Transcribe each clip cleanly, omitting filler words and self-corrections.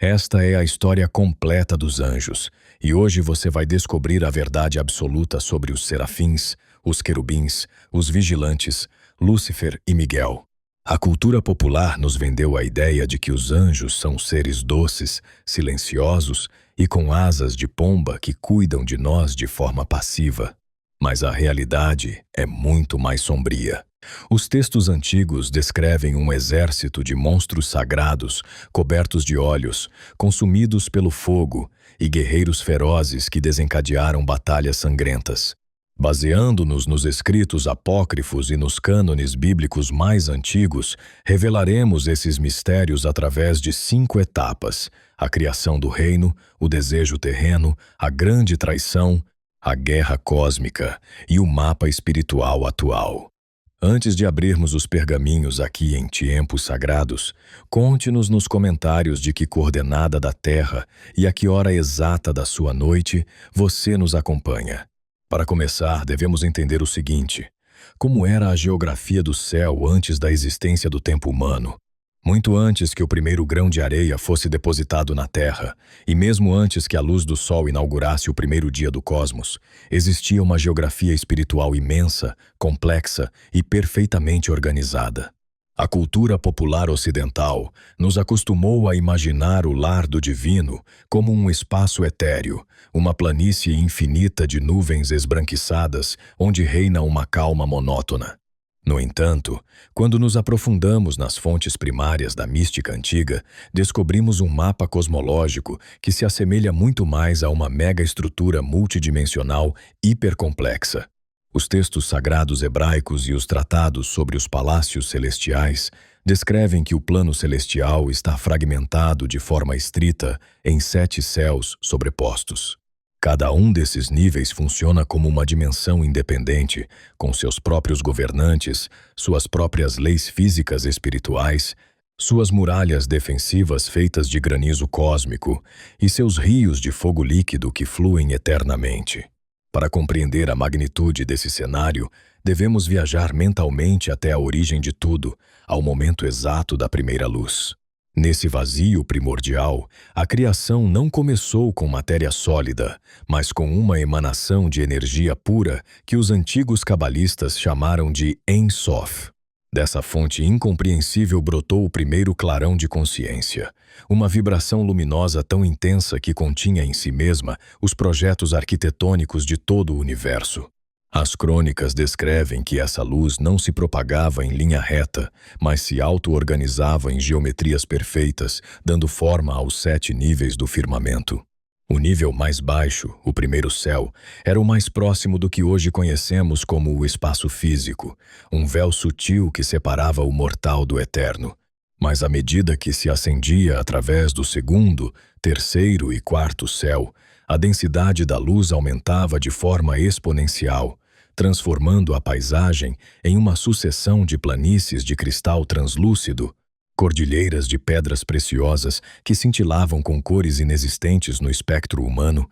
Esta é a história completa dos anjos, e hoje você vai descobrir a verdade absoluta sobre os serafins, os querubins, os vigilantes, Lúcifer e Miguel. A cultura popular nos vendeu a ideia de que os anjos são seres doces, silenciosos e com asas de pomba que cuidam de nós de forma passiva. Mas a realidade é muito mais sombria. Os textos antigos descrevem um exército de monstros sagrados, cobertos de olhos, consumidos pelo fogo, e guerreiros ferozes que desencadearam batalhas sangrentas. Baseando-nos nos escritos apócrifos e nos cânones bíblicos mais antigos, revelaremos esses mistérios através de 5 etapas: a criação do reino, o desejo terreno, a grande traição, a guerra cósmica e o mapa espiritual atual. Antes de abrirmos os pergaminhos aqui em Tempos Sagrados, conte-nos nos comentários de que coordenada da Terra e a que hora exata da sua noite você nos acompanha. Para começar, devemos entender o seguinte: como era a geografia do céu antes da existência do tempo humano? Muito antes que o primeiro grão de areia fosse depositado na Terra, e mesmo antes que a luz do Sol inaugurasse o primeiro dia do cosmos, existia uma geografia espiritual imensa, complexa e perfeitamente organizada. A cultura popular ocidental nos acostumou a imaginar o lar do divino como um espaço etéreo, uma planície infinita de nuvens esbranquiçadas onde reina uma calma monótona. No entanto, quando nos aprofundamos nas fontes primárias da mística antiga, descobrimos um mapa cosmológico que se assemelha muito mais a uma mega-estrutura multidimensional hipercomplexa. Os textos sagrados hebraicos e os tratados sobre os palácios celestiais descrevem que o plano celestial está fragmentado de forma estrita em 7 céus sobrepostos. Cada um desses níveis funciona como uma dimensão independente, com seus próprios governantes, suas próprias leis físicas e espirituais, suas muralhas defensivas feitas de granizo cósmico e seus rios de fogo líquido que fluem eternamente. Para compreender a magnitude desse cenário, devemos viajar mentalmente até a origem de tudo, ao momento exato da primeira luz. Nesse vazio primordial, a criação não começou com matéria sólida, mas com uma emanação de energia pura que os antigos cabalistas chamaram de Ein Sof. Dessa fonte incompreensível brotou o primeiro clarão de consciência, uma vibração luminosa tão intensa que continha em si mesma os projetos arquitetônicos de todo o universo. As crônicas descrevem que essa luz não se propagava em linha reta, mas se auto-organizava em geometrias perfeitas, dando forma aos 7 níveis do firmamento. O nível mais baixo, o primeiro céu, era o mais próximo do que hoje conhecemos como o espaço físico, um véu sutil que separava o mortal do eterno. Mas à medida que se ascendia através do segundo, terceiro e quarto céu, a densidade da luz aumentava de forma exponencial, transformando a paisagem em uma sucessão de planícies de cristal translúcido, cordilheiras de pedras preciosas que cintilavam com cores inexistentes no espectro humano,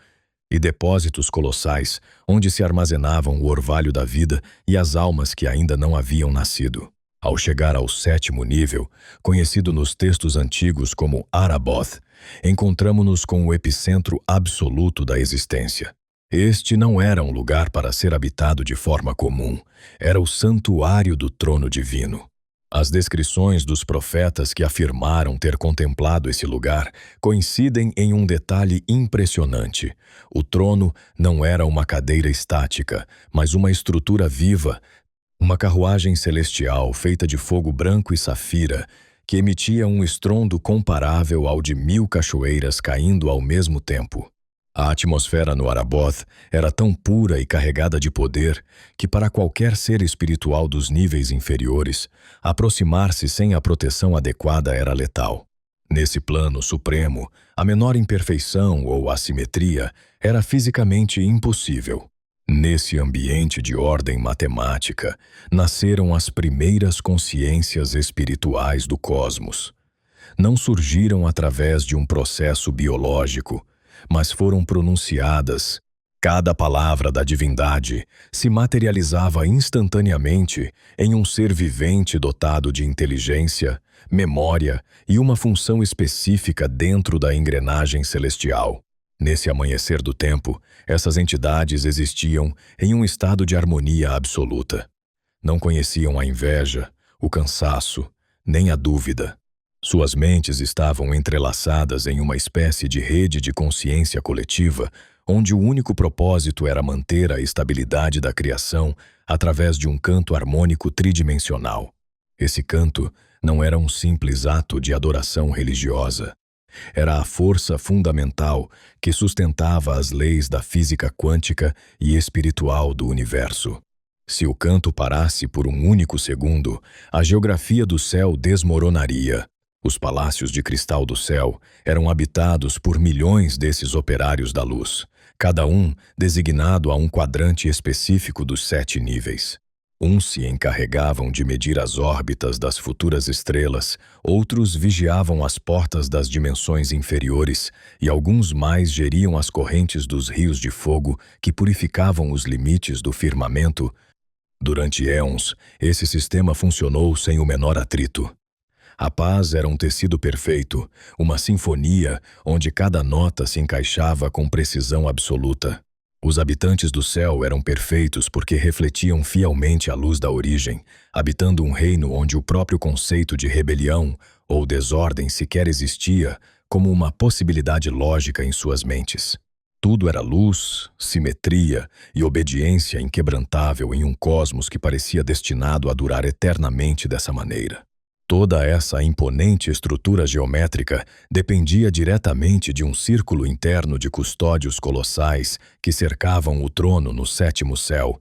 e depósitos colossais onde se armazenavam o orvalho da vida e as almas que ainda não haviam nascido. Ao chegar ao 7º nível, conhecido nos textos antigos como Araboth, encontramo-nos com o epicentro absoluto da existência. Este não era um lugar para ser habitado de forma comum, era o santuário do trono divino. As descrições dos profetas que afirmaram ter contemplado esse lugar coincidem em um detalhe impressionante. O trono não era uma cadeira estática, mas uma estrutura viva, uma carruagem celestial feita de fogo branco e safira, que emitia um estrondo comparável ao de 1000 cachoeiras caindo ao mesmo tempo. A atmosfera no Araboth era tão pura e carregada de poder que para qualquer ser espiritual dos níveis inferiores, aproximar-se sem a proteção adequada era letal. Nesse plano supremo, a menor imperfeição ou assimetria era fisicamente impossível. Nesse ambiente de ordem matemática, nasceram as primeiras consciências espirituais do cosmos. Não surgiram através de um processo biológico, mas foram pronunciadas. Cada palavra da divindade se materializava instantaneamente em um ser vivente dotado de inteligência, memória e uma função específica dentro da engrenagem celestial. Nesse amanhecer do tempo, essas entidades existiam em um estado de harmonia absoluta. Não conheciam a inveja, o cansaço, nem a dúvida. Suas mentes estavam entrelaçadas em uma espécie de rede de consciência coletiva, onde o único propósito era manter a estabilidade da criação através de um canto harmônico tridimensional. Esse canto não era um simples ato de adoração religiosa. Era a força fundamental que sustentava as leis da física quântica e espiritual do universo. Se o canto parasse por um único segundo, a geografia do céu desmoronaria. Os palácios de cristal do céu eram habitados por milhões desses operários da luz, cada um designado a um quadrante específico dos 7 níveis. Uns se encarregavam de medir as órbitas das futuras estrelas, outros vigiavam as portas das dimensões inferiores e alguns mais geriam as correntes dos rios de fogo que purificavam os limites do firmamento. Durante éons, esse sistema funcionou sem o menor atrito. A paz era um tecido perfeito, uma sinfonia onde cada nota se encaixava com precisão absoluta. Os habitantes do céu eram perfeitos porque refletiam fielmente a luz da origem, habitando um reino onde o próprio conceito de rebelião ou desordem sequer existia como uma possibilidade lógica em suas mentes. Tudo era luz, simetria e obediência inquebrantável em um cosmos que parecia destinado a durar eternamente dessa maneira. Toda essa imponente estrutura geométrica dependia diretamente de um círculo interno de custódios colossais que cercavam o trono no 7º céu,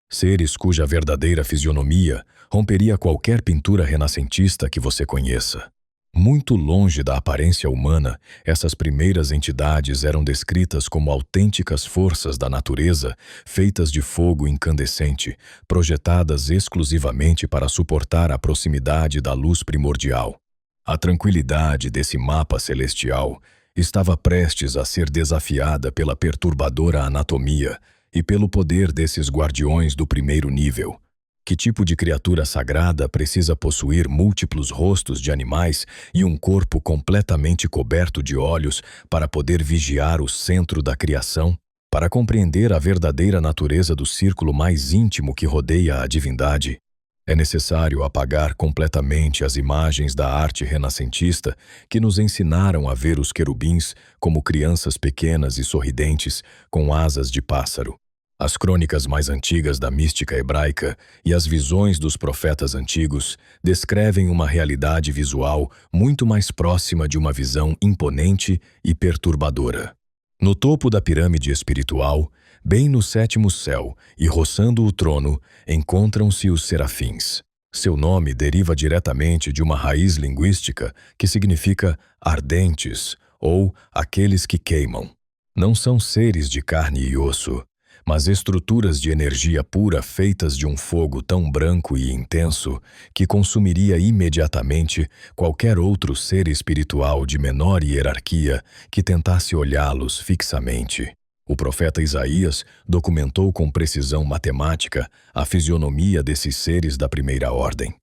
seres cuja verdadeira fisionomia romperia qualquer pintura renascentista que você conheça. Muito longe da aparência humana, essas primeiras entidades eram descritas como autênticas forças da natureza, feitas de fogo incandescente, projetadas exclusivamente para suportar a proximidade da luz primordial. A tranquilidade desse mapa celestial estava prestes a ser desafiada pela perturbadora anatomia e pelo poder desses guardiões do primeiro nível. Que tipo de criatura sagrada precisa possuir múltiplos rostos de animais e um corpo completamente coberto de olhos para poder vigiar o centro da criação? Para compreender a verdadeira natureza do círculo mais íntimo que rodeia a divindade, é necessário apagar completamente as imagens da arte renascentista que nos ensinaram a ver os querubins como crianças pequenas e sorridentes com asas de pássaro. As crônicas mais antigas da mística hebraica e as visões dos profetas antigos descrevem uma realidade visual muito mais próxima de uma visão imponente e perturbadora. No topo da pirâmide espiritual, bem no 7º céu e roçando o trono, encontram-se os serafins. Seu nome deriva diretamente de uma raiz linguística que significa ardentes ou aqueles que queimam. Não são seres de carne e osso, mas estruturas de energia pura feitas de um fogo tão branco e intenso que consumiria imediatamente qualquer outro ser espiritual de menor hierarquia que tentasse olhá-los fixamente. O profeta Isaías documentou com precisão matemática a fisionomia desses seres da primeira ordem.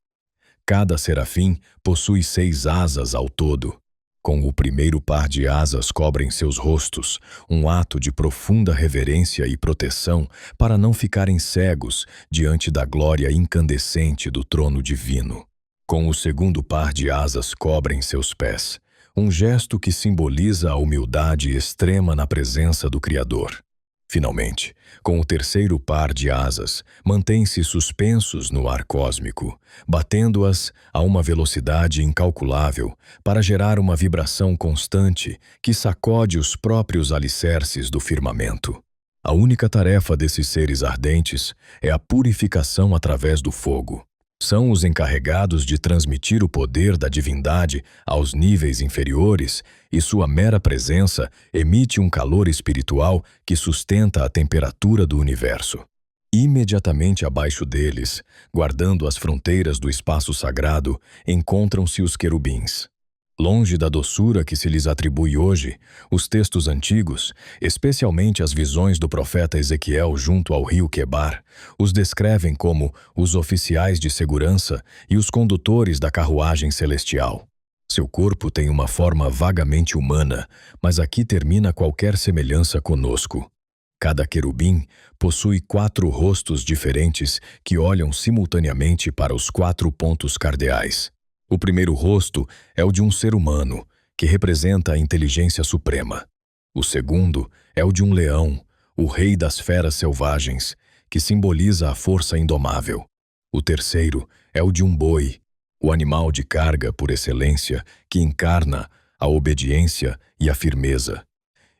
Cada serafim possui 6 asas ao todo. Com o primeiro par de asas cobrem seus rostos, um ato de profunda reverência e proteção para não ficarem cegos diante da glória incandescente do trono divino. Com o segundo par de asas cobrem seus pés, um gesto que simboliza a humildade extrema na presença do Criador. Finalmente, com o terceiro par de asas, mantêm-se suspensos no ar cósmico, batendo-as a uma velocidade incalculável para gerar uma vibração constante que sacode os próprios alicerces do firmamento. A única tarefa desses seres ardentes é a purificação através do fogo. São os encarregados de transmitir o poder da divindade aos níveis inferiores e sua mera presença emite um calor espiritual que sustenta a temperatura do universo. Imediatamente abaixo deles, guardando as fronteiras do espaço sagrado, encontram-se os querubins. Longe da doçura que se lhes atribui hoje, os textos antigos, especialmente as visões do profeta Ezequiel junto ao rio Quebar, os descrevem como os oficiais de segurança e os condutores da carruagem celestial. Seu corpo tem uma forma vagamente humana, mas aqui termina qualquer semelhança conosco. Cada querubim possui 4 rostos diferentes que olham simultaneamente para os 4 pontos cardeais. O primeiro rosto é o de um ser humano, que representa a inteligência suprema. O segundo é o de um leão, o rei das feras selvagens, que simboliza a força indomável. O terceiro é o de um boi, o animal de carga por excelência, que encarna a obediência e a firmeza.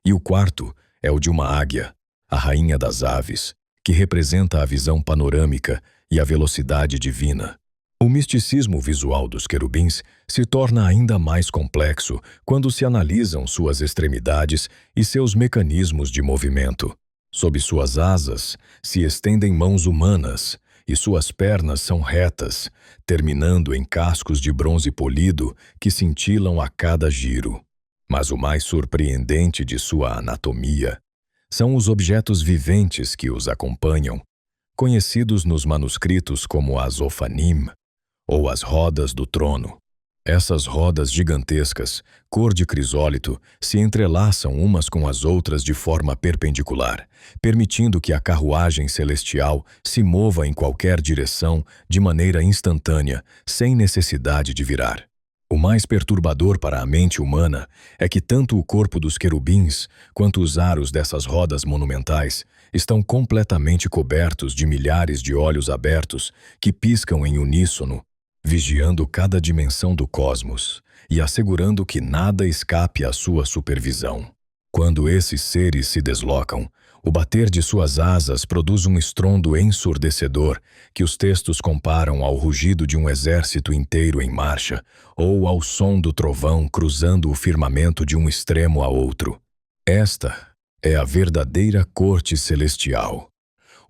E o quarto é o de uma águia, a rainha das aves, que representa a visão panorâmica e a velocidade divina. O misticismo visual dos querubins se torna ainda mais complexo quando se analisam suas extremidades e seus mecanismos de movimento. Sob suas asas se estendem mãos humanas e suas pernas são retas, terminando em cascos de bronze polido que cintilam a cada giro. Mas o mais surpreendente de sua anatomia são os objetos viventes que os acompanham, conhecidos nos manuscritos como as Ofanim, ou as rodas do trono. Essas rodas gigantescas, cor de crisólito, se entrelaçam umas com as outras de forma perpendicular, permitindo que a carruagem celestial se mova em qualquer direção de maneira instantânea, sem necessidade de virar. O mais perturbador para a mente humana é que tanto o corpo dos querubins quanto os aros dessas rodas monumentais estão completamente cobertos de milhares de olhos abertos que piscam em uníssono, vigiando cada dimensão do cosmos e assegurando que nada escape à sua supervisão. Quando esses seres se deslocam, o bater de suas asas produz um estrondo ensurdecedor que os textos comparam ao rugido de um exército inteiro em marcha ou ao som do trovão cruzando o firmamento de um extremo a outro. Esta é a verdadeira corte celestial,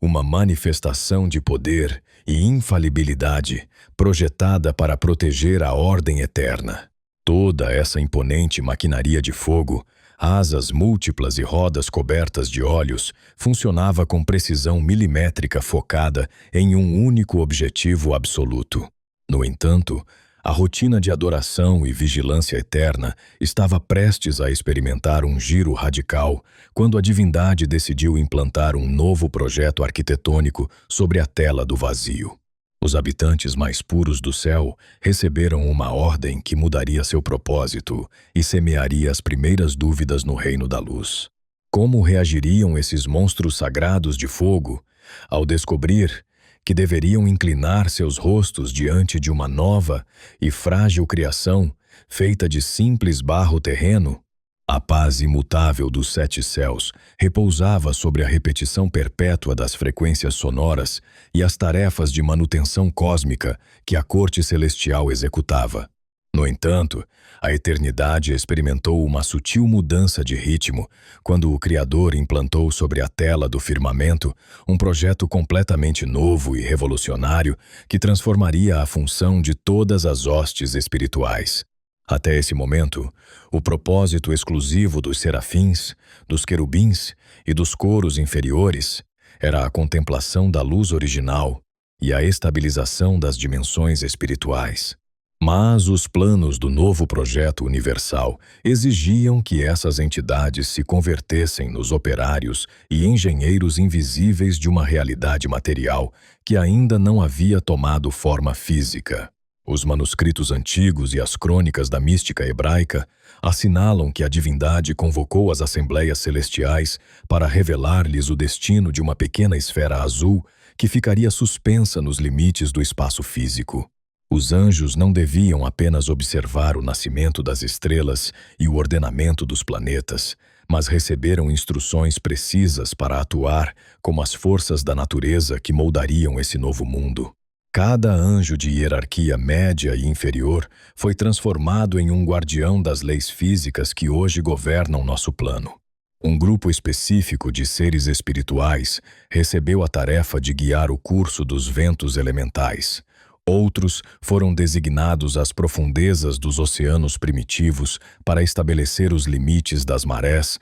uma manifestação de poder e infalibilidade projetada para proteger a ordem eterna. Toda essa imponente maquinaria de fogo, asas múltiplas e rodas cobertas de olhos, funcionava com precisão milimétrica focada em um único objetivo absoluto. No entanto, a rotina de adoração e vigilância eterna estava prestes a experimentar um giro radical quando a divindade decidiu implantar um novo projeto arquitetônico sobre a tela do vazio. Os habitantes mais puros do céu receberam uma ordem que mudaria seu propósito e semearia as primeiras dúvidas no reino da luz. Como reagiriam esses monstros sagrados de fogo ao descobrir que deveriam inclinar seus rostos diante de uma nova e frágil criação feita de simples barro terreno? A paz imutável dos 7 céus repousava sobre a repetição perpétua das frequências sonoras e as tarefas de manutenção cósmica que a corte celestial executava. No entanto, a eternidade experimentou uma sutil mudança de ritmo quando o Criador implantou sobre a tela do firmamento um projeto completamente novo e revolucionário que transformaria a função de todas as hostes espirituais. Até esse momento, o propósito exclusivo dos serafins, dos querubins e dos coros inferiores era a contemplação da luz original e a estabilização das dimensões espirituais. Mas os planos do novo projeto universal exigiam que essas entidades se convertessem nos operários e engenheiros invisíveis de uma realidade material que ainda não havia tomado forma física. Os manuscritos antigos e as crônicas da mística hebraica assinalam que a divindade convocou as assembleias celestiais para revelar-lhes o destino de uma pequena esfera azul que ficaria suspensa nos limites do espaço físico. Os anjos não deviam apenas observar o nascimento das estrelas e o ordenamento dos planetas, mas receberam instruções precisas para atuar como as forças da natureza que moldariam esse novo mundo. Cada anjo de hierarquia média e inferior foi transformado em um guardião das leis físicas que hoje governam nosso plano. Um grupo específico de seres espirituais recebeu a tarefa de guiar o curso dos ventos elementais, Outros foram designados às profundezas dos oceanos primitivos para estabelecer os limites das marés,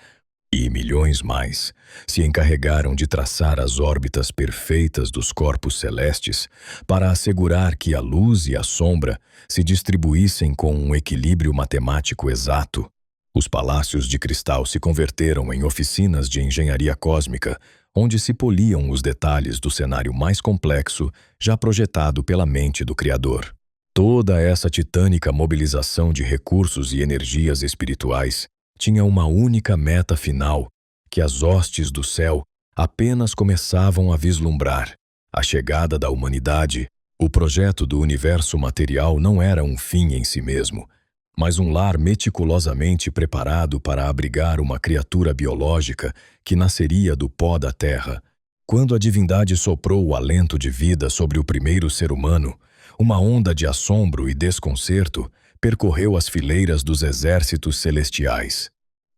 e milhões mais se encarregaram de traçar as órbitas perfeitas dos corpos celestes para assegurar que a luz e a sombra se distribuíssem com um equilíbrio matemático exato. Os palácios de cristal se converteram em oficinas de engenharia cósmica, onde se poliam os detalhes do cenário mais complexo já projetado pela mente do Criador. Toda essa titânica mobilização de recursos e energias espirituais tinha uma única meta final, que as hostes do céu apenas começavam a vislumbrar: a chegada da humanidade. O projeto do universo material não era um fim em si mesmo, mas um lar meticulosamente preparado para abrigar uma criatura biológica que nasceria do pó da terra. Quando a divindade soprou o alento de vida sobre o primeiro ser humano, uma onda de assombro e desconcerto percorreu as fileiras dos exércitos celestiais.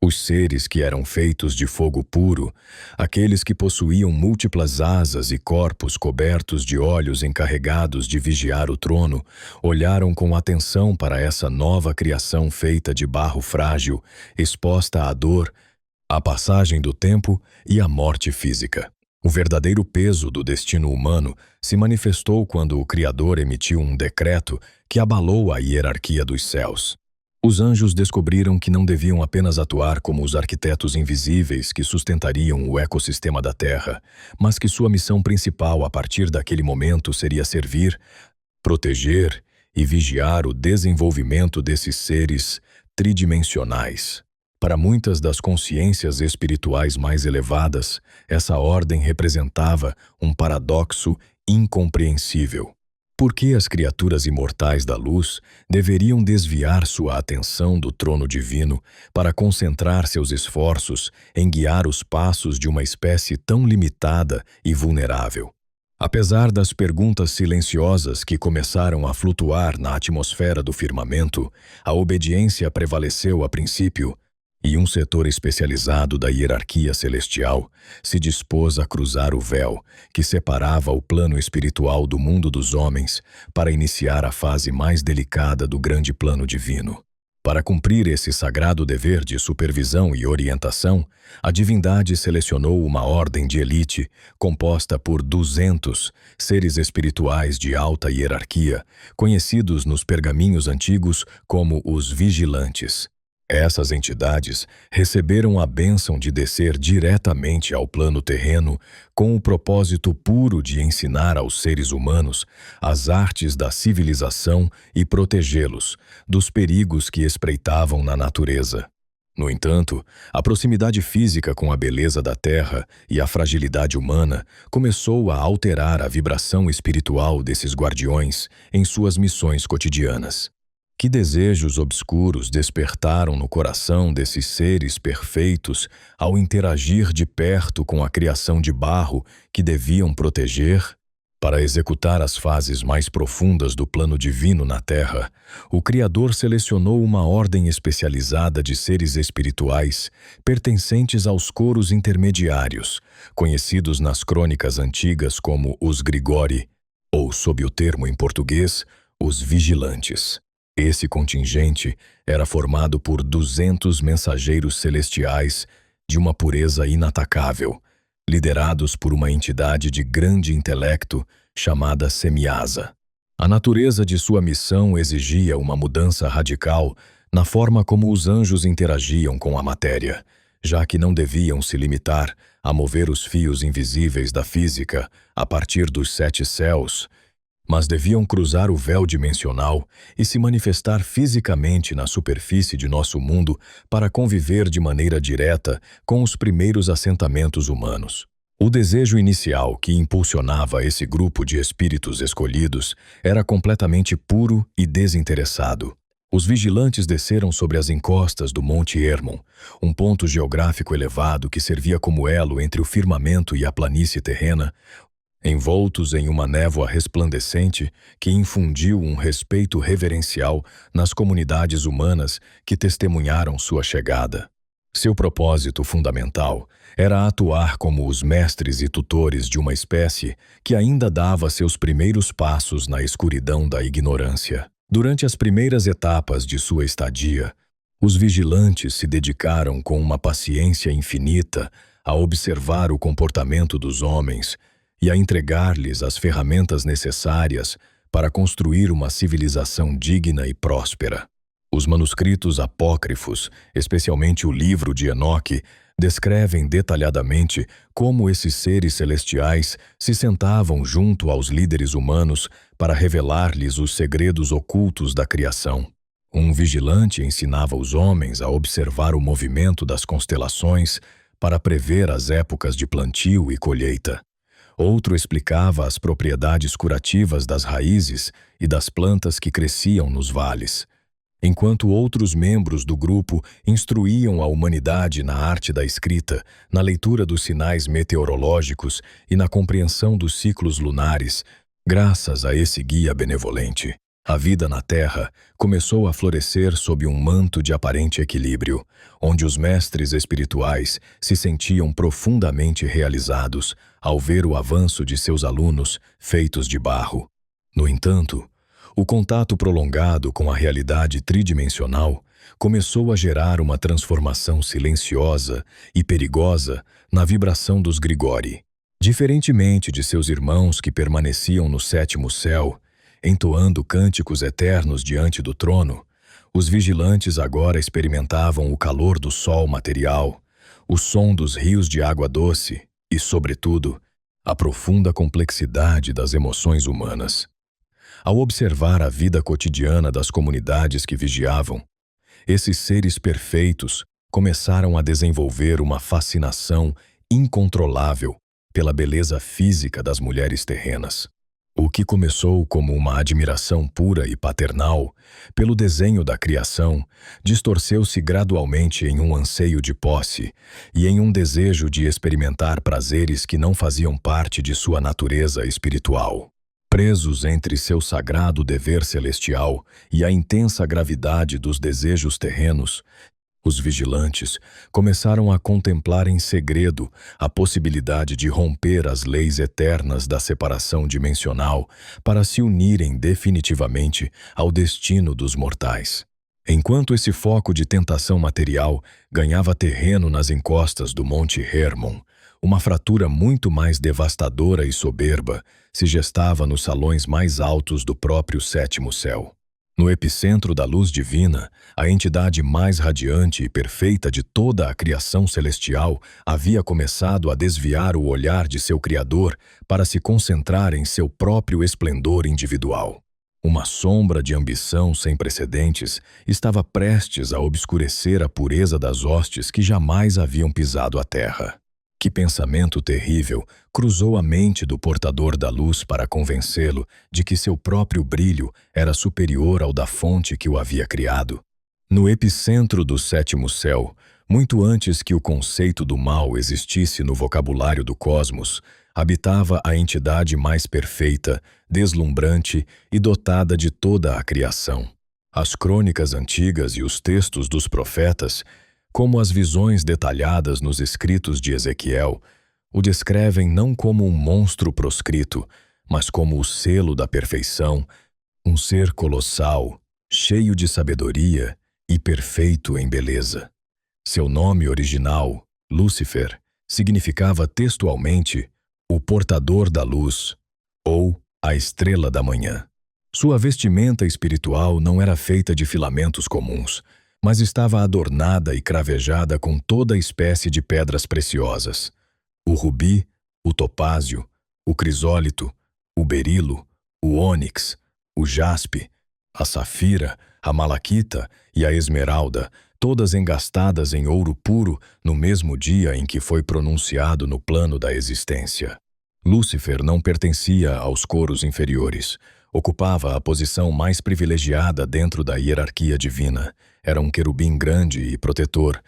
Os seres que eram feitos de fogo puro, aqueles que possuíam múltiplas asas e corpos cobertos de olhos encarregados de vigiar o trono, olharam com atenção para essa nova criação feita de barro frágil, exposta à dor, à passagem do tempo e à morte física. O verdadeiro peso do destino humano se manifestou quando o Criador emitiu um decreto que abalou a hierarquia dos céus. Os anjos descobriram que não deviam apenas atuar como os arquitetos invisíveis que sustentariam o ecossistema da Terra, mas que sua missão principal a partir daquele momento seria servir, proteger e vigiar o desenvolvimento desses seres tridimensionais. Para muitas das consciências espirituais mais elevadas, essa ordem representava um paradoxo incompreensível. Por que as criaturas imortais da luz deveriam desviar sua atenção do trono divino para concentrar seus esforços em guiar os passos de uma espécie tão limitada e vulnerável? Apesar das perguntas silenciosas que começaram a flutuar na atmosfera do firmamento, a obediência prevaleceu a princípio, e um setor especializado da hierarquia celestial se dispôs a cruzar o véu que separava o plano espiritual do mundo dos homens para iniciar a fase mais delicada do grande plano divino. Para cumprir esse sagrado dever de supervisão e orientação, a divindade selecionou uma ordem de elite composta por 200 seres espirituais de alta hierarquia, conhecidos nos pergaminhos antigos como os vigilantes. Essas entidades receberam a bênção de descer diretamente ao plano terreno com o propósito puro de ensinar aos seres humanos as artes da civilização e protegê-los dos perigos que espreitavam na natureza. No entanto, a proximidade física com a beleza da Terra e a fragilidade humana começou a alterar a vibração espiritual desses guardiões em suas missões cotidianas. Que desejos obscuros despertaram no coração desses seres perfeitos ao interagir de perto com a criação de barro que deviam proteger? Para executar as fases mais profundas do plano divino na Terra, o Criador selecionou uma ordem especializada de seres espirituais pertencentes aos coros intermediários, conhecidos nas crônicas antigas como os Grigori, ou, sob o termo em português, os vigilantes. Esse contingente era formado por 200 mensageiros celestiais de uma pureza inatacável, liderados por uma entidade de grande intelecto chamada Semiasa. A natureza de sua missão exigia uma mudança radical na forma como os anjos interagiam com a matéria, já que não deviam se limitar a mover os fios invisíveis da física a partir dos 7 céus, mas deviam cruzar o véu dimensional e se manifestar fisicamente na superfície de nosso mundo para conviver de maneira direta com os primeiros assentamentos humanos. O desejo inicial que impulsionava esse grupo de espíritos escolhidos era completamente puro e desinteressado. Os vigilantes desceram sobre as encostas do Monte Hermon, um ponto geográfico elevado que servia como elo entre o firmamento e a planície terrena, envoltos em uma névoa resplandecente que infundiu um respeito reverencial nas comunidades humanas que testemunharam sua chegada. Seu propósito fundamental era atuar como os mestres e tutores de uma espécie que ainda dava seus primeiros passos na escuridão da ignorância. Durante as primeiras etapas de sua estadia, os vigilantes se dedicaram com uma paciência infinita a observar o comportamento dos homens e a entregar-lhes as ferramentas necessárias para construir uma civilização digna e próspera. Os manuscritos apócrifos, especialmente o livro de Enoque, descrevem detalhadamente como esses seres celestiais se sentavam junto aos líderes humanos para revelar-lhes os segredos ocultos da criação. Um vigilante ensinava os homens a observar o movimento das constelações para prever as épocas de plantio e colheita. Outro explicava as propriedades curativas das raízes e das plantas que cresciam nos vales, enquanto outros membros do grupo instruíam a humanidade na arte da escrita, na leitura dos sinais meteorológicos e na compreensão dos ciclos lunares. Graças a esse guia benevolente, a vida na Terra começou a florescer sob um manto de aparente equilíbrio, onde os mestres espirituais se sentiam profundamente realizados ao ver o avanço de seus alunos feitos de barro. No entanto, o contato prolongado com a realidade tridimensional começou a gerar uma transformação silenciosa e perigosa na vibração dos Grigori. Diferentemente de seus irmãos que permaneciam no sétimo céu, entoando cânticos eternos diante do trono, os vigilantes agora experimentavam o calor do sol material, o som dos rios de água doce e, sobretudo, a profunda complexidade das emoções humanas. Ao observar a vida cotidiana das comunidades que vigiavam, esses seres perfeitos começaram a desenvolver uma fascinação incontrolável pela beleza física das mulheres terrenas. O que começou como uma admiração pura e paternal pelo desenho da criação distorceu-se gradualmente em um anseio de posse e em um desejo de experimentar prazeres que não faziam parte de sua natureza espiritual. Presos entre seu sagrado dever celestial e a intensa gravidade dos desejos terrenos, os vigilantes começaram a contemplar em segredo a possibilidade de romper as leis eternas da separação dimensional para se unirem definitivamente ao destino dos mortais. Enquanto esse foco de tentação material ganhava terreno nas encostas do Monte Hermon, uma fratura muito mais devastadora e soberba se gestava nos salões mais altos do próprio sétimo céu. No epicentro da luz divina, a entidade mais radiante e perfeita de toda a criação celestial havia começado a desviar o olhar de seu Criador para se concentrar em seu próprio esplendor individual. Uma sombra de ambição sem precedentes estava prestes a obscurecer a pureza das hostes que jamais haviam pisado a terra. Que pensamento terrível cruzou a mente do portador da luz para convencê-lo de que seu próprio brilho era superior ao da fonte que o havia criado? No epicentro do sétimo céu, muito antes que o conceito do mal existisse no vocabulário do cosmos, habitava a entidade mais perfeita, deslumbrante e dotada de toda a criação. As crônicas antigas e os textos dos profetas, como as visões detalhadas nos escritos de Ezequiel, o descrevem não como um monstro proscrito, mas como o selo da perfeição, um ser colossal, cheio de sabedoria e perfeito em beleza. Seu nome original, Lúcifer, significava textualmente o portador da luz, ou a estrela da manhã. Sua vestimenta espiritual não era feita de filamentos comuns, mas estava adornada e cravejada com toda espécie de pedras preciosas: o rubi, o topázio, o crisólito, o berilo, o ônix, o jaspe, a safira, a malaquita e a esmeralda, todas engastadas em ouro puro no mesmo dia em que foi pronunciado no plano da existência. Lúcifer não pertencia aos coros inferiores. Ocupava a posição mais privilegiada dentro da hierarquia divina. Era um querubim grande e protetor,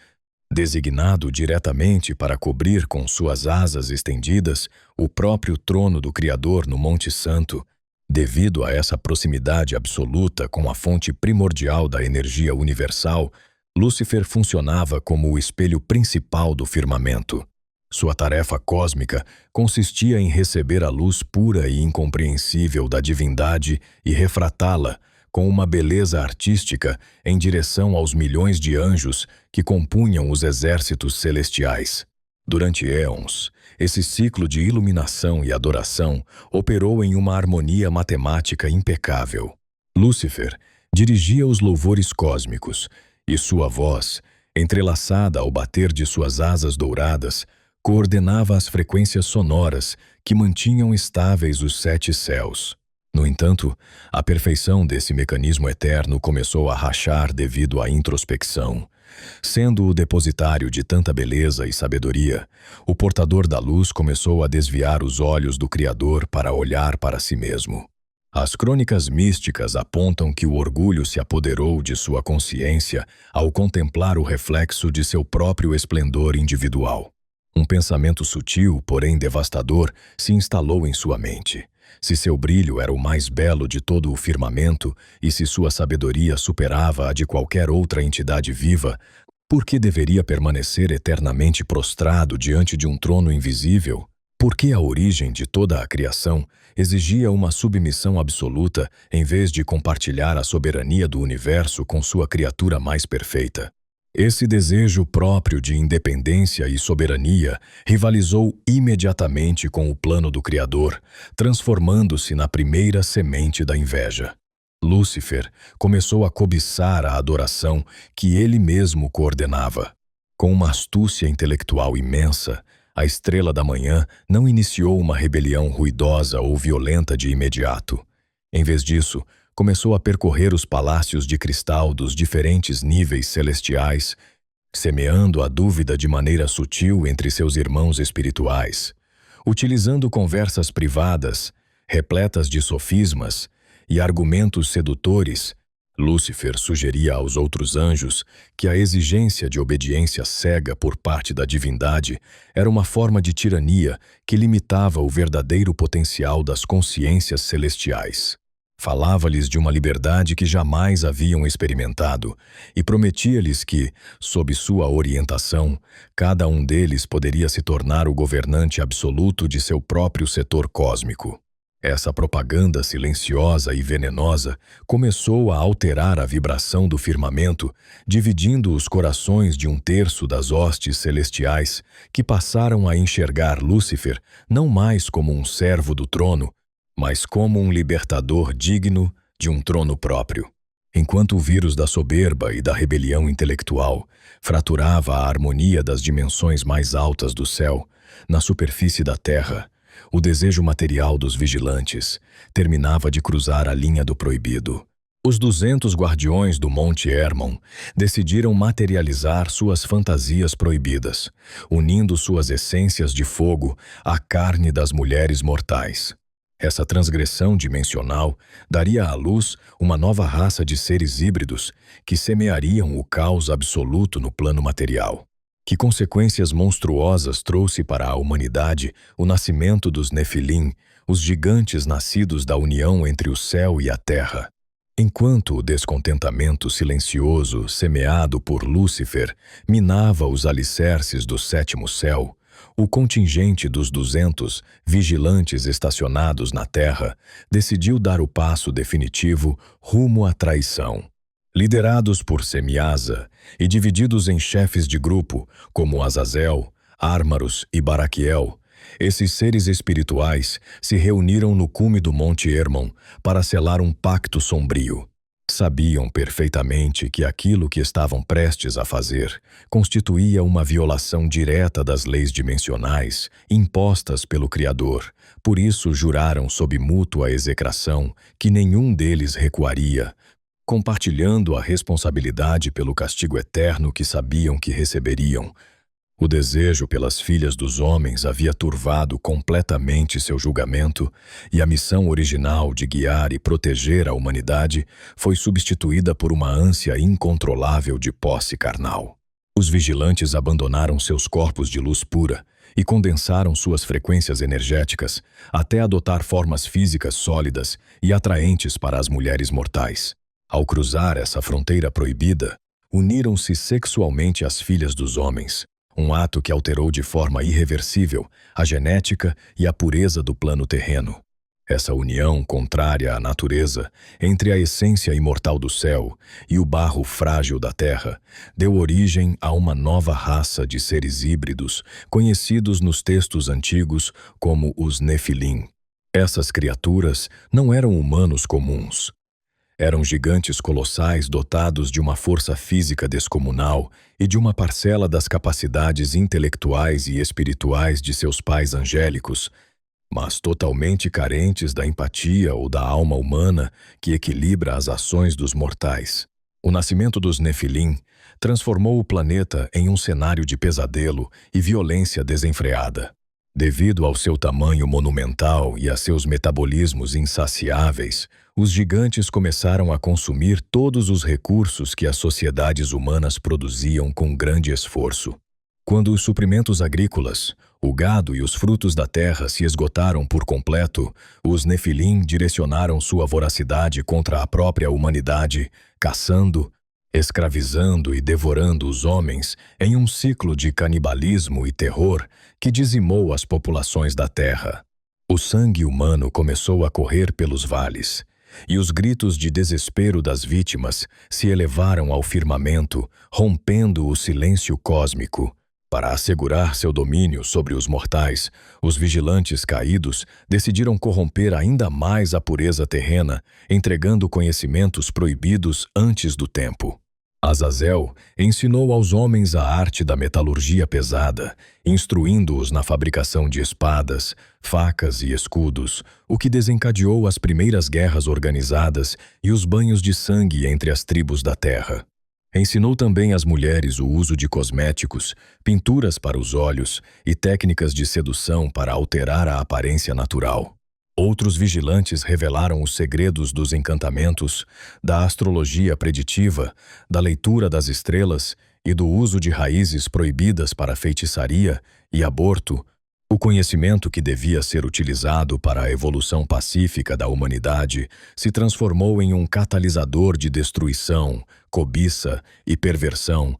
designado diretamente para cobrir com suas asas estendidas o próprio trono do Criador no Monte Santo. Devido a essa proximidade absoluta com a fonte primordial da energia universal, Lúcifer funcionava como o espelho principal do firmamento. Sua tarefa cósmica consistia em receber a luz pura e incompreensível da divindade e refratá-la com uma beleza artística em direção aos milhões de anjos que compunham os exércitos celestiais. Durante éons, esse ciclo de iluminação e adoração operou em uma harmonia matemática impecável. Lúcifer dirigia os louvores cósmicos, e sua voz, entrelaçada ao bater de suas asas douradas, coordenava as frequências sonoras que mantinham estáveis os 7 céus. No entanto, a perfeição desse mecanismo eterno começou a rachar devido à introspecção. Sendo o depositário de tanta beleza e sabedoria, o portador da luz começou a desviar os olhos do Criador para olhar para si mesmo. As crônicas místicas apontam que o orgulho se apoderou de sua consciência ao contemplar o reflexo de seu próprio esplendor individual. Um pensamento sutil, porém devastador, se instalou em sua mente. Se seu brilho era o mais belo de todo o firmamento e se sua sabedoria superava a de qualquer outra entidade viva, por que deveria permanecer eternamente prostrado diante de um trono invisível? Por que a origem de toda a criação exigia uma submissão absoluta em vez de compartilhar a soberania do universo com sua criatura mais perfeita? Esse desejo próprio de independência e soberania rivalizou imediatamente com o plano do Criador, transformando-se na primeira semente da inveja. Lúcifer começou a cobiçar a adoração que ele mesmo coordenava. Com uma astúcia intelectual imensa, a estrela da manhã não iniciou uma rebelião ruidosa ou violenta de imediato. Em vez disso, começou a percorrer os palácios de cristal dos diferentes níveis celestiais, semeando a dúvida de maneira sutil entre seus irmãos espirituais, utilizando conversas privadas, repletas de sofismas e argumentos sedutores. Lúcifer sugeria aos outros anjos que a exigência de obediência cega por parte da divindade era uma forma de tirania que limitava o verdadeiro potencial das consciências celestiais. Falava-lhes de uma liberdade que jamais haviam experimentado e prometia-lhes que, sob sua orientação, cada um deles poderia se tornar o governante absoluto de seu próprio setor cósmico. Essa propaganda silenciosa e venenosa começou a alterar a vibração do firmamento, dividindo os corações de 1/3 das hostes celestiais, que passaram a enxergar Lúcifer não mais como um servo do trono, mas como um libertador digno de um trono próprio. Enquanto o vírus da soberba e da rebelião intelectual fraturava a harmonia das dimensões mais altas do céu, na superfície da terra, o desejo material dos vigilantes terminava de cruzar a linha do proibido. Os 200 guardiões do Monte Hermon decidiram materializar suas fantasias proibidas, unindo suas essências de fogo à carne das mulheres mortais. Essa transgressão dimensional daria à luz uma nova raça de seres híbridos que semeariam o caos absoluto no plano material. Que consequências monstruosas trouxe para a humanidade o nascimento dos Nefilim, os gigantes nascidos da união entre o céu e a terra. Enquanto o descontentamento silencioso semeado por Lúcifer minava os alicerces do 7º céu, o contingente dos 200 vigilantes estacionados na terra decidiu dar o passo definitivo rumo à traição. Liderados por Semiasa e divididos em chefes de grupo como Azazel, Ármaros e Baraquiel, esses seres espirituais se reuniram no cume do Monte Hermon para selar um pacto sombrio. Sabiam perfeitamente que aquilo que estavam prestes a fazer constituía uma violação direta das leis dimensionais impostas pelo Criador. Por isso juraram sob mútua execração que nenhum deles recuaria, compartilhando a responsabilidade pelo castigo eterno que sabiam que receberiam. O desejo pelas filhas dos homens havia turvado completamente seu julgamento, e a missão original de guiar e proteger a humanidade foi substituída por uma ânsia incontrolável de posse carnal. Os vigilantes abandonaram seus corpos de luz pura e condensaram suas frequências energéticas até adotar formas físicas sólidas e atraentes para as mulheres mortais. Ao cruzar essa fronteira proibida, uniram-se sexualmente às filhas dos homens, um ato que alterou de forma irreversível a genética e a pureza do plano terreno. Essa união contrária à natureza, entre a essência imortal do céu e o barro frágil da terra, deu origem a uma nova raça de seres híbridos, conhecidos nos textos antigos como os Nefilim. Essas criaturas não eram humanos comuns. Eram gigantes colossais dotados de uma força física descomunal e de uma parcela das capacidades intelectuais e espirituais de seus pais angélicos, mas totalmente carentes da empatia ou da alma humana que equilibra as ações dos mortais. O nascimento dos Nefilim transformou o planeta em um cenário de pesadelo e violência desenfreada. Devido ao seu tamanho monumental e a seus metabolismos insaciáveis, os gigantes começaram a consumir todos os recursos que as sociedades humanas produziam com grande esforço. Quando os suprimentos agrícolas, o gado e os frutos da terra se esgotaram por completo, os Nefilim direcionaram sua voracidade contra a própria humanidade, caçando, escravizando e devorando os homens em um ciclo de canibalismo e terror que dizimou as populações da terra. O sangue humano começou a correr pelos vales, e os gritos de desespero das vítimas se elevaram ao firmamento, rompendo o silêncio cósmico. Para assegurar seu domínio sobre os mortais, os vigilantes caídos decidiram corromper ainda mais a pureza terrena, entregando conhecimentos proibidos antes do tempo. Azazel ensinou aos homens a arte da metalurgia pesada, instruindo-os na fabricação de espadas, facas e escudos, o que desencadeou as primeiras guerras organizadas e os banhos de sangue entre as tribos da terra. Ensinou também às mulheres o uso de cosméticos, pinturas para os olhos e técnicas de sedução para alterar a aparência natural. Outros vigilantes revelaram os segredos dos encantamentos, da astrologia preditiva, da leitura das estrelas e do uso de raízes proibidas para feitiçaria e aborto, o conhecimento que devia ser utilizado para a evolução pacífica da humanidade se transformou em um catalisador de destruição, cobiça e perversão,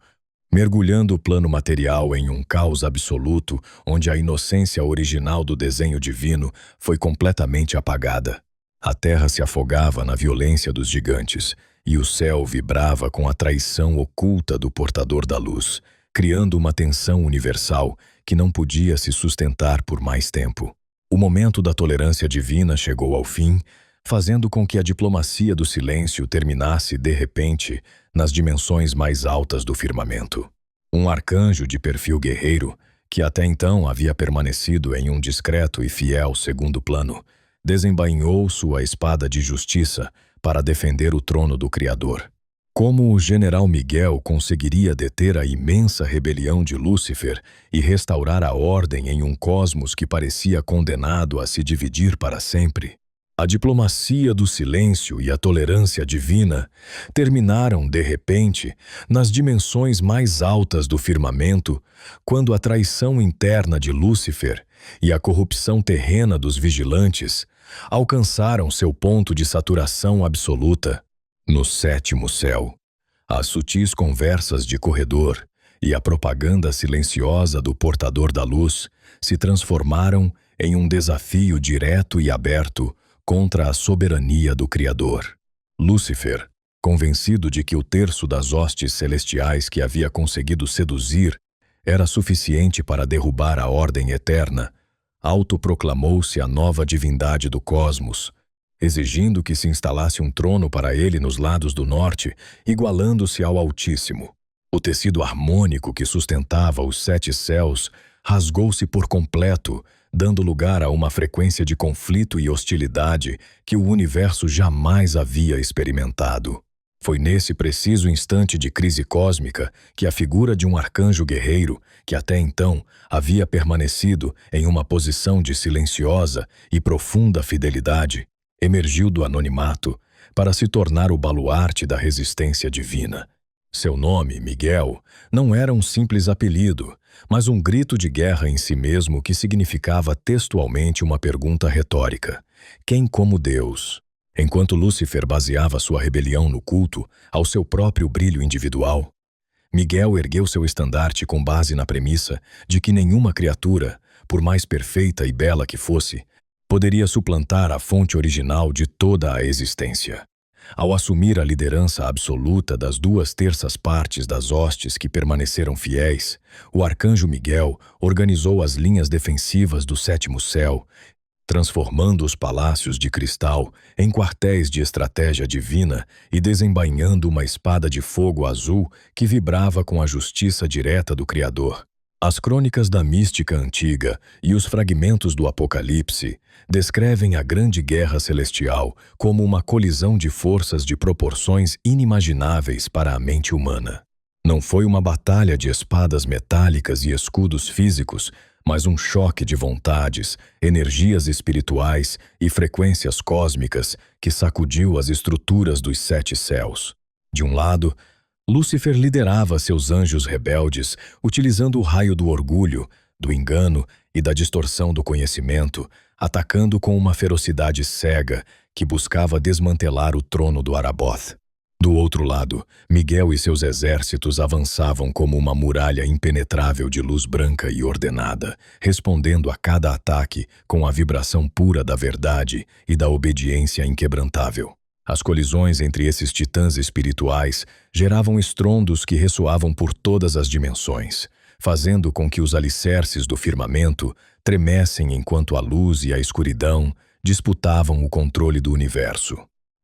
mergulhando o plano material em um caos absoluto onde a inocência original do desenho divino foi completamente apagada. A terra se afogava na violência dos gigantes e o céu vibrava com a traição oculta do portador da luz, criando uma tensão universal que não podia se sustentar por mais tempo. O momento da tolerância divina chegou ao fim, fazendo com que a diplomacia do silêncio terminasse de repente nas dimensões mais altas do firmamento. Um arcanjo de perfil guerreiro, que até então havia permanecido em um discreto e fiel segundo plano, desembainhou sua espada de justiça para defender o trono do Criador. Como o general Miguel conseguiria deter a imensa rebelião de Lúcifer e restaurar a ordem em um cosmos que parecia condenado a se dividir para sempre? A diplomacia do silêncio e a tolerância divina terminaram, de repente, nas dimensões mais altas do firmamento, quando a traição interna de Lúcifer e a corrupção terrena dos vigilantes alcançaram seu ponto de saturação absoluta. No sétimo céu, as sutis conversas de corredor e a propaganda silenciosa do portador da luz se transformaram em um desafio direto e aberto contra a soberania do Criador. Lúcifer, convencido de que o terço das hostes celestiais que havia conseguido seduzir era suficiente para derrubar a ordem eterna, autoproclamou-se a nova divindade do cosmos, exigindo que se instalasse um trono para ele nos lados do norte, igualando-se ao Altíssimo. O tecido harmônico que sustentava os 7 céus rasgou-se por completo, dando lugar a uma frequência de conflito e hostilidade que o universo jamais havia experimentado. Foi nesse preciso instante de crise cósmica que a figura de um arcanjo guerreiro, que até então havia permanecido em uma posição de silenciosa e profunda fidelidade, emergiu do anonimato para se tornar o baluarte da resistência divina. Seu nome, Miguel, não era um simples apelido, mas um grito de guerra em si mesmo que significava textualmente uma pergunta retórica: quem como Deus? Enquanto Lúcifer baseava sua rebelião no culto ao seu próprio brilho individual, Miguel ergueu seu estandarte com base na premissa de que nenhuma criatura, por mais perfeita e bela que fosse, poderia suplantar a fonte original de toda a existência. Ao assumir a liderança absoluta das 2/3 das hostes que permaneceram fiéis, o arcanjo Miguel organizou as linhas defensivas do sétimo céu, transformando os palácios de cristal em quartéis de estratégia divina e desembainhando uma espada de fogo azul que vibrava com a justiça direta do Criador. As crônicas da mística antiga e os fragmentos do Apocalipse descrevem a Grande Guerra Celestial como uma colisão de forças de proporções inimagináveis para a mente humana. Não foi uma batalha de espadas metálicas e escudos físicos, mas um choque de vontades, energias espirituais e frequências cósmicas que sacudiu as estruturas dos 7 céus. De um lado, Lúcifer liderava seus anjos rebeldes, utilizando o raio do orgulho, do engano e da distorção do conhecimento, atacando com uma ferocidade cega que buscava desmantelar o trono do Araboth. Do outro lado, Miguel e seus exércitos avançavam como uma muralha impenetrável de luz branca e ordenada, respondendo a cada ataque com a vibração pura da verdade e da obediência inquebrantável. As colisões entre esses titãs espirituais geravam estrondos que ressoavam por todas as dimensões, fazendo com que os alicerces do firmamento tremessem enquanto a luz e a escuridão disputavam o controle do universo.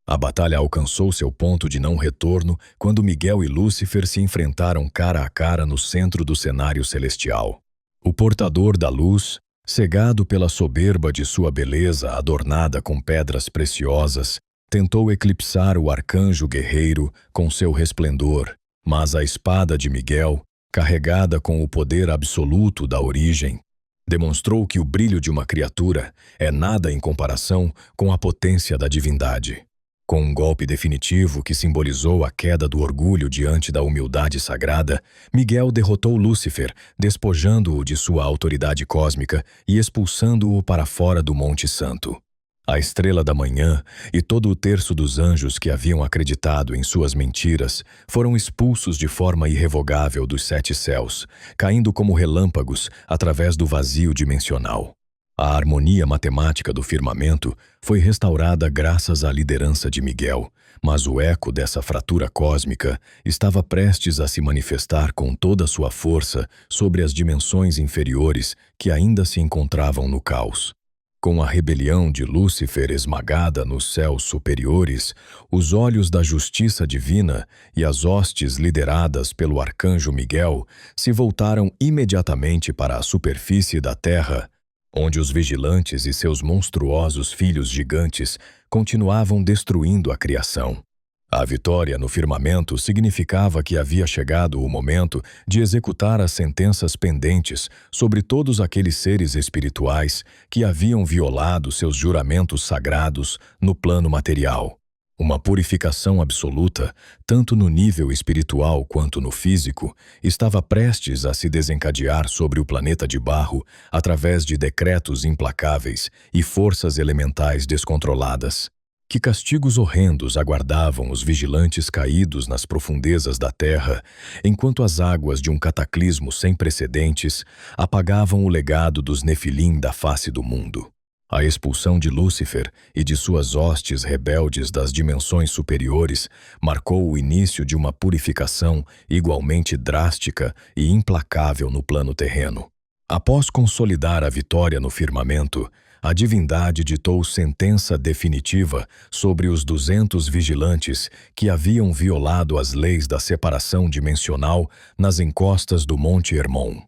A batalha alcançou seu ponto de não retorno quando Miguel e Lúcifer se enfrentaram cara a cara no centro do cenário celestial. O portador da luz, cegado pela soberba de sua beleza adornada com pedras preciosas, tentou eclipsar o arcanjo guerreiro com seu resplendor, mas a espada de Miguel, carregada com o poder absoluto da origem, demonstrou que o brilho de uma criatura é nada em comparação com a potência da divindade. Com um golpe definitivo que simbolizou a queda do orgulho diante da humildade sagrada, Miguel derrotou Lúcifer, despojando-o de sua autoridade cósmica e expulsando-o para fora do Monte Santo. A estrela da manhã e todo o terço dos anjos que haviam acreditado em suas mentiras foram expulsos de forma irrevogável dos 7 céus, caindo como relâmpagos através do vazio dimensional. A harmonia matemática do firmamento foi restaurada graças à liderança de Miguel, mas o eco dessa fratura cósmica estava prestes a se manifestar com toda sua força sobre as dimensões inferiores que ainda se encontravam no caos. Com a rebelião de Lúcifer esmagada nos céus superiores, os olhos da justiça divina e as hostes lideradas pelo arcanjo Miguel se voltaram imediatamente para a superfície da terra, onde os vigilantes e seus monstruosos filhos gigantes continuavam destruindo a criação. A vitória no firmamento significava que havia chegado o momento de executar as sentenças pendentes sobre todos aqueles seres espirituais que haviam violado seus juramentos sagrados no plano material. Uma purificação absoluta, tanto no nível espiritual quanto no físico, estava prestes a se desencadear sobre o planeta de barro através de decretos implacáveis e forças elementais descontroladas. Que castigos horrendos aguardavam os vigilantes caídos nas profundezas da terra, enquanto as águas de um cataclismo sem precedentes apagavam o legado dos Nefilim da face do mundo. A expulsão de Lúcifer e de suas hostes rebeldes das dimensões superiores marcou o início de uma purificação igualmente drástica e implacável no plano terreno. Após consolidar a vitória no firmamento, a divindade ditou sentença definitiva sobre os 200 vigilantes que haviam violado as leis da separação dimensional nas encostas do Monte Hermon.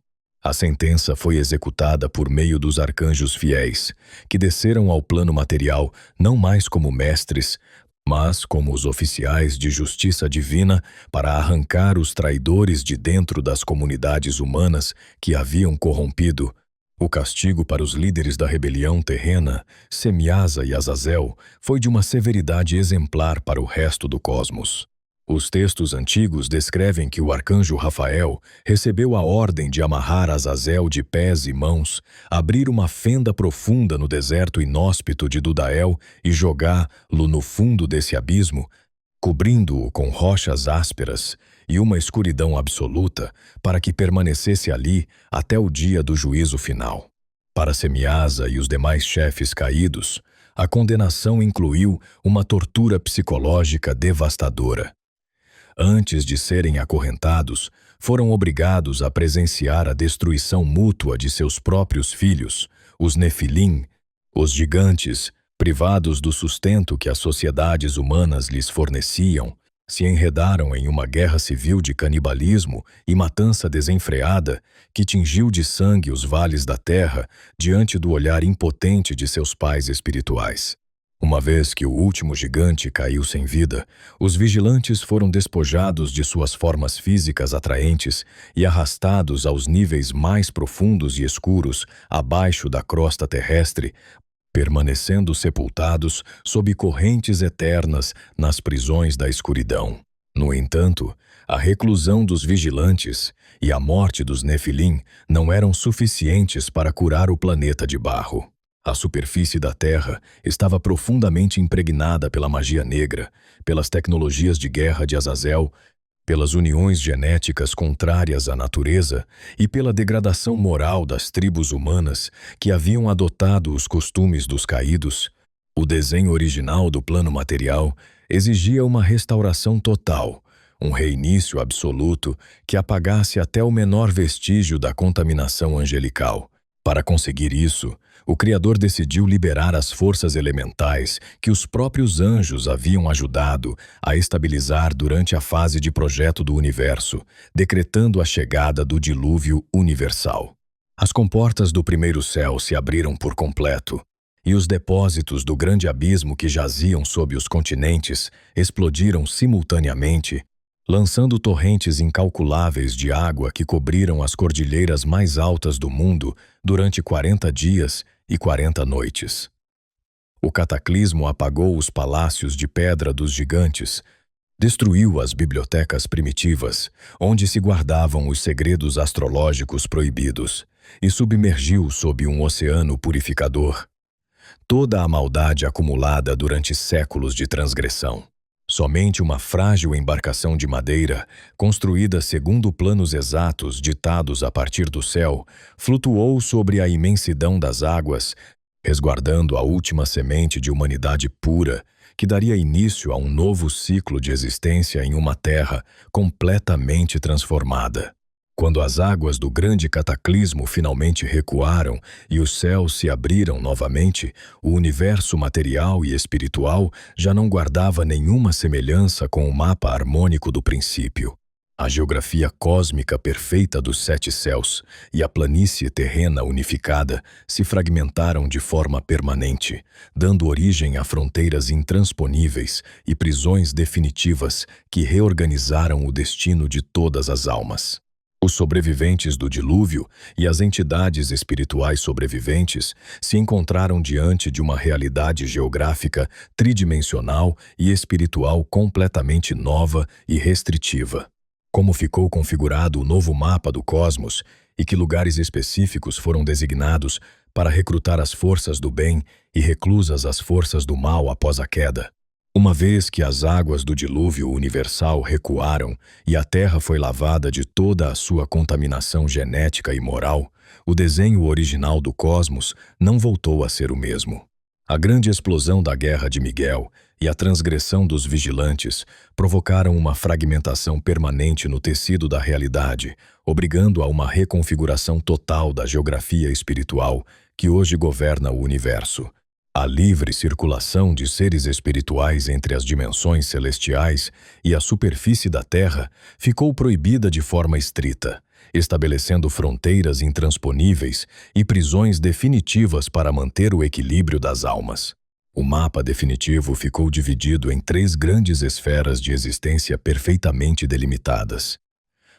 A sentença foi executada por meio dos arcanjos fiéis, que desceram ao plano material não mais como mestres, mas como os oficiais de justiça divina para arrancar os traidores de dentro das comunidades humanas que haviam corrompido. O castigo para os líderes da rebelião terrena, Semiasa e Azazel, foi de uma severidade exemplar para o resto do cosmos. Os textos antigos descrevem que o arcanjo Rafael recebeu a ordem de amarrar Azazel de pés e mãos, abrir uma fenda profunda no deserto inóspito de Dudael e jogá-lo no fundo desse abismo, cobrindo-o com rochas ásperas, e uma escuridão absoluta para que permanecesse ali até o dia do juízo final. Para Semiasa e os demais chefes caídos, a condenação incluiu uma tortura psicológica devastadora. Antes de serem acorrentados, foram obrigados a presenciar a destruição mútua de seus próprios filhos, os Nefilim, os gigantes, privados do sustento que as sociedades humanas lhes forneciam, se enredaram em uma guerra civil de canibalismo e matança desenfreada que tingiu de sangue os vales da terra diante do olhar impotente de seus pais espirituais. Uma vez que o último gigante caiu sem vida, os vigilantes foram despojados de suas formas físicas atraentes e arrastados aos níveis mais profundos e escuros abaixo da crosta terrestre, permanecendo sepultados sob correntes eternas nas prisões da escuridão. No entanto, a reclusão dos vigilantes e a morte dos Nefilim não eram suficientes para curar o planeta de barro. A superfície da Terra estava profundamente impregnada pela magia negra, pelas tecnologias de guerra de Azazel, pelas uniões genéticas contrárias à natureza e pela degradação moral das tribos humanas que haviam adotado os costumes dos caídos. O desenho original do plano material exigia uma restauração total, um reinício absoluto que apagasse até o menor vestígio da contaminação angelical. Para conseguir isso, o Criador decidiu liberar as forças elementais que os próprios anjos haviam ajudado a estabilizar durante a fase de projeto do universo, decretando a chegada do dilúvio universal. As comportas do primeiro céu se abriram por completo, e os depósitos do grande abismo que jaziam sob os continentes explodiram simultaneamente, lançando torrentes incalculáveis de água que cobriram as cordilheiras mais altas do mundo durante 40 dias e 40 noites. O cataclismo apagou os palácios de pedra dos gigantes, destruiu as bibliotecas primitivas, onde se guardavam os segredos astrológicos proibidos, e submergiu sob um oceano purificador toda a maldade acumulada durante séculos de transgressão. Somente uma frágil embarcação de madeira, construída segundo planos exatos ditados a partir do céu, flutuou sobre a imensidão das águas, resguardando a última semente de humanidade pura, que daria início a um novo ciclo de existência em uma terra completamente transformada. Quando as águas do grande cataclismo finalmente recuaram e os céus se abriram novamente, o universo material e espiritual já não guardava nenhuma semelhança com o mapa harmônico do princípio. A geografia cósmica perfeita dos 7 céus e a planície terrena unificada se fragmentaram de forma permanente, dando origem a fronteiras intransponíveis e prisões definitivas que reorganizaram o destino de todas as almas. Os sobreviventes do dilúvio e as entidades espirituais sobreviventes se encontraram diante de uma realidade geográfica tridimensional e espiritual completamente nova e restritiva. Como ficou configurado o novo mapa do cosmos e que lugares específicos foram designados para recrutar as forças do bem e reclusas as forças do mal após a queda. Uma vez que as águas do dilúvio universal recuaram e a Terra foi lavada de toda a sua contaminação genética e moral, o desenho original do cosmos não voltou a ser o mesmo. A grande explosão da Guerra de Miguel e a transgressão dos vigilantes provocaram uma fragmentação permanente no tecido da realidade, obrigando a uma reconfiguração total da geografia espiritual que hoje governa o universo. A livre circulação de seres espirituais entre as dimensões celestiais e a superfície da Terra ficou proibida de forma estrita, estabelecendo fronteiras intransponíveis e prisões definitivas para manter o equilíbrio das almas. O mapa definitivo ficou dividido em 3 grandes esferas de existência perfeitamente delimitadas.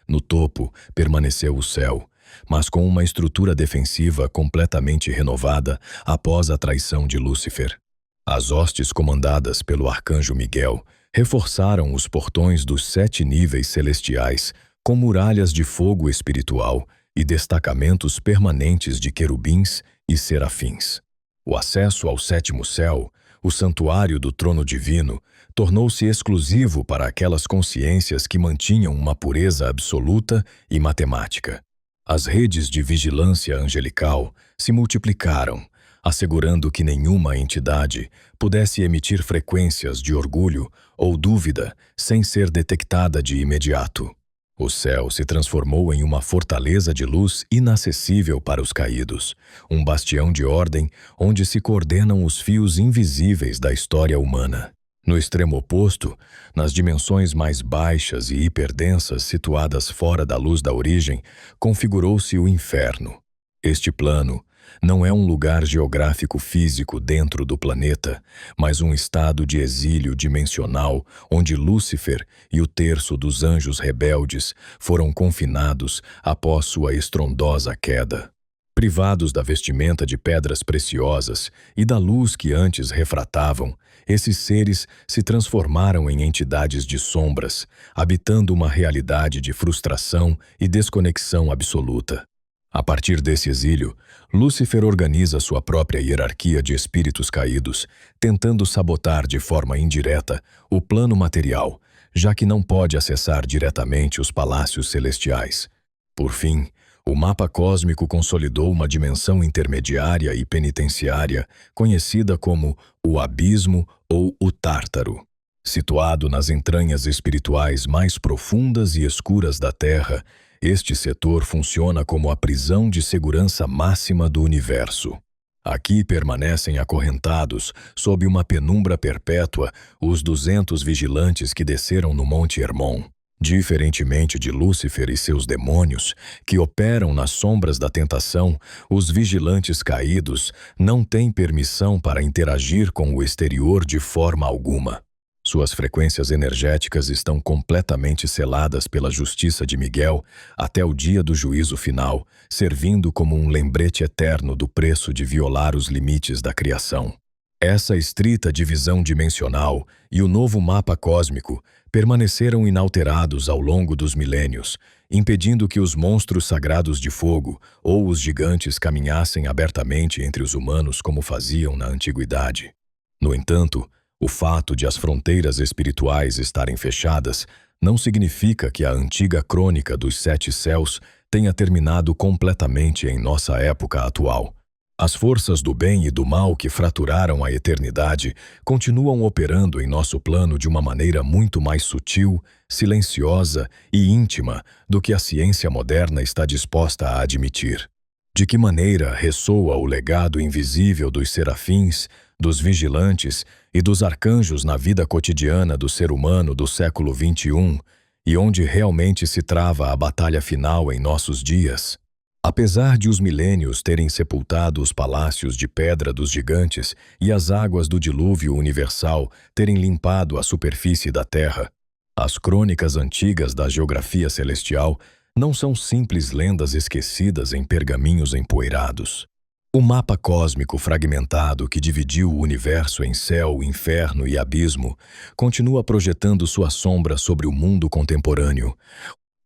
No topo permaneceu o céu, mas com uma estrutura defensiva completamente renovada após a traição de Lúcifer. As hostes comandadas pelo arcanjo Miguel reforçaram os portões dos 7 níveis celestiais com muralhas de fogo espiritual e destacamentos permanentes de querubins e serafins. O acesso ao 7º céu, o santuário do trono divino, tornou-se exclusivo para aquelas consciências que mantinham uma pureza absoluta e matemática. As redes de vigilância angelical se multiplicaram, assegurando que nenhuma entidade pudesse emitir frequências de orgulho ou dúvida sem ser detectada de imediato. O céu se transformou em uma fortaleza de luz inacessível para os caídos, um bastião de ordem onde se coordenam os fios invisíveis da história humana. No extremo oposto, nas dimensões mais baixas e hiperdensas situadas fora da luz da origem, configurou-se o inferno. Este plano não é um lugar geográfico físico dentro do planeta, mas um estado de exílio dimensional onde Lúcifer e o terço dos anjos rebeldes foram confinados após sua estrondosa queda. Privados da vestimenta de pedras preciosas e da luz que antes refratavam, esses seres se transformaram em entidades de sombras, habitando uma realidade de frustração e desconexão absoluta. A partir desse exílio, Lúcifer organiza sua própria hierarquia de espíritos caídos, tentando sabotar de forma indireta o plano material, já que não pode acessar diretamente os palácios celestiais. Por fim, o mapa cósmico consolidou uma dimensão intermediária e penitenciária conhecida como o Abismo ou o Tártaro. Situado nas entranhas espirituais mais profundas e escuras da Terra, este setor funciona como a prisão de segurança máxima do universo. Aqui permanecem acorrentados, sob uma penumbra perpétua, os 200 vigilantes que desceram no Monte Hermon. Diferentemente de Lúcifer e seus demônios, que operam nas sombras da tentação, os vigilantes caídos não têm permissão para interagir com o exterior de forma alguma. Suas frequências energéticas estão completamente seladas pela justiça de Miguel até o dia do juízo final, servindo como um lembrete eterno do preço de violar os limites da criação. Essa estrita divisão dimensional e o novo mapa cósmico permaneceram inalterados ao longo dos milênios, impedindo que os monstros sagrados de fogo ou os gigantes caminhassem abertamente entre os humanos como faziam na antiguidade. No entanto, o fato de as fronteiras espirituais estarem fechadas não significa que a antiga crônica dos 7 céus tenha terminado completamente em nossa época atual. As forças do bem e do mal que fraturaram a eternidade continuam operando em nosso plano de uma maneira muito mais sutil, silenciosa e íntima do que a ciência moderna está disposta a admitir. De que maneira ressoa o legado invisível dos serafins, dos vigilantes e dos arcanjos na vida cotidiana do ser humano do século XXI, e onde realmente se trava a batalha final em nossos dias? Apesar de os milênios terem sepultado os palácios de pedra dos gigantes e as águas do dilúvio universal terem limpado a superfície da Terra, as crônicas antigas da geografia celestial não são simples lendas esquecidas em pergaminhos empoeirados. O mapa cósmico fragmentado que dividiu o universo em céu, inferno e abismo continua projetando sua sombra sobre o mundo contemporâneo.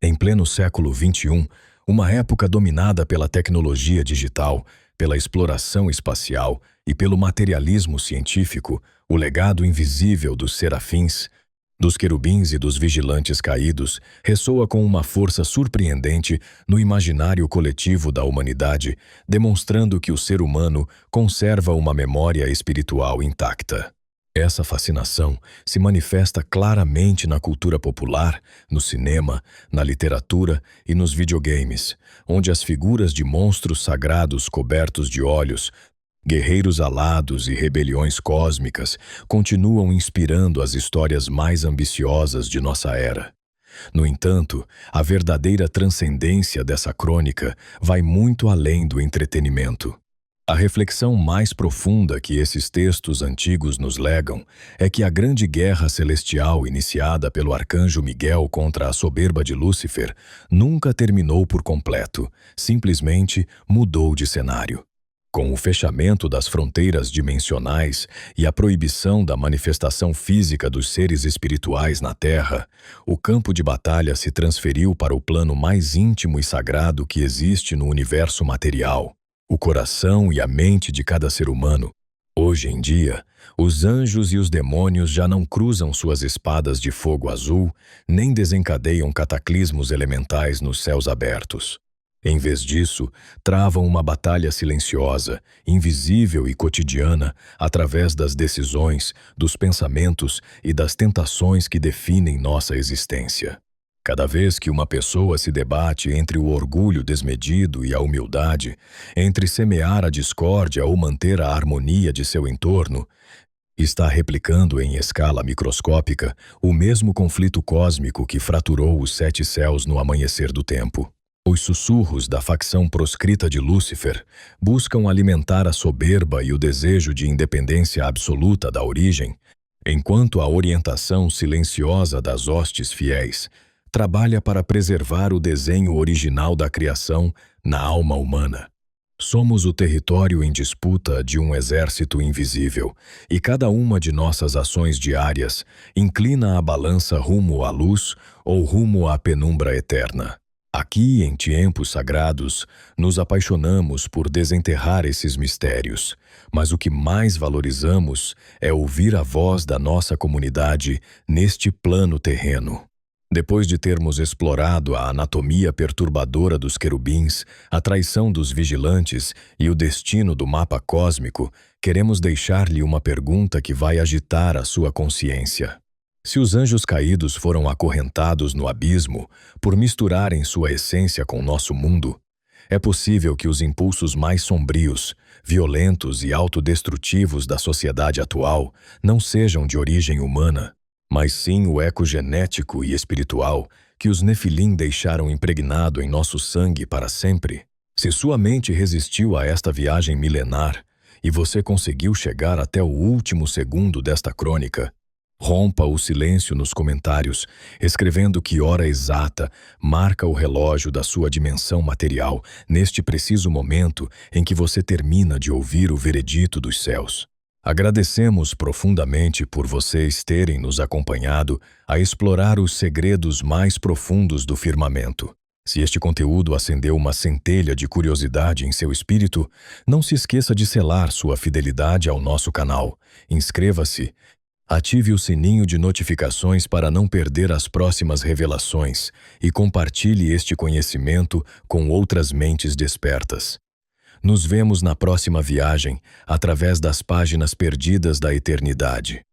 Em pleno século XXI, uma época dominada pela tecnologia digital, pela exploração espacial e pelo materialismo científico, o legado invisível dos serafins, dos querubins e dos vigilantes caídos ressoa com uma força surpreendente no imaginário coletivo da humanidade, demonstrando que o ser humano conserva uma memória espiritual intacta. Essa fascinação se manifesta claramente na cultura popular, no cinema, na literatura e nos videogames, onde as figuras de monstros sagrados cobertos de olhos, guerreiros alados e rebeliões cósmicas continuam inspirando as histórias mais ambiciosas de nossa era. No entanto, a verdadeira transcendência dessa crônica vai muito além do entretenimento. A reflexão mais profunda que esses textos antigos nos legam é que a grande guerra celestial iniciada pelo arcanjo Miguel contra a soberba de Lúcifer nunca terminou por completo, simplesmente mudou de cenário. Com o fechamento das fronteiras dimensionais e a proibição da manifestação física dos seres espirituais na Terra, o campo de batalha se transferiu para o plano mais íntimo e sagrado que existe no universo material, o coração e a mente de cada ser humano. Hoje, Hoje em dia, os anjos e os demônios já não cruzam suas espadas de fogo azul, nem desencadeiam cataclismos elementais nos céus abertos. Em vez disso, travam uma batalha silenciosa, invisível e cotidiana através das decisões, dos pensamentos e das tentações que definem nossa existência. Cada vez que uma pessoa se debate entre o orgulho desmedido e a humildade, entre semear a discórdia ou manter a harmonia de seu entorno, está replicando em escala microscópica o mesmo conflito cósmico que fraturou os 7 céus no amanhecer do tempo. Os sussurros da facção proscrita de Lúcifer buscam alimentar a soberba e o desejo de independência absoluta da origem, enquanto a orientação silenciosa das hostes fiéis trabalha para preservar o desenho original da criação na alma humana. Somos o território em disputa de um exército invisível, e cada uma de nossas ações diárias inclina a balança rumo à luz ou rumo à penumbra eterna. Aqui, em tempos sagrados, nos apaixonamos por desenterrar esses mistérios, mas o que mais valorizamos é ouvir a voz da nossa comunidade neste plano terreno. Depois de termos explorado a anatomia perturbadora dos querubins, a traição dos vigilantes e o destino do mapa cósmico, queremos deixar-lhe uma pergunta que vai agitar a sua consciência. Se os anjos caídos foram acorrentados no abismo por misturarem sua essência com nosso mundo, é possível que os impulsos mais sombrios, violentos e autodestrutivos da sociedade atual não sejam de origem humana, mas sim o eco genético e espiritual que os Nefilim deixaram impregnado em nosso sangue para sempre. Se sua mente resistiu a esta viagem milenar e você conseguiu chegar até o último segundo desta crônica, rompa o silêncio nos comentários, escrevendo que hora exata marca o relógio da sua dimensão material neste preciso momento em que você termina de ouvir o veredito dos céus. Agradecemos profundamente por vocês terem nos acompanhado a explorar os segredos mais profundos do firmamento. Se este conteúdo acendeu uma centelha de curiosidade em seu espírito, não se esqueça de selar sua fidelidade ao nosso canal. Inscreva-se, ative o sininho de notificações para não perder as próximas revelações e compartilhe este conhecimento com outras mentes despertas. Nos vemos na próxima viagem, através das páginas perdidas da eternidade.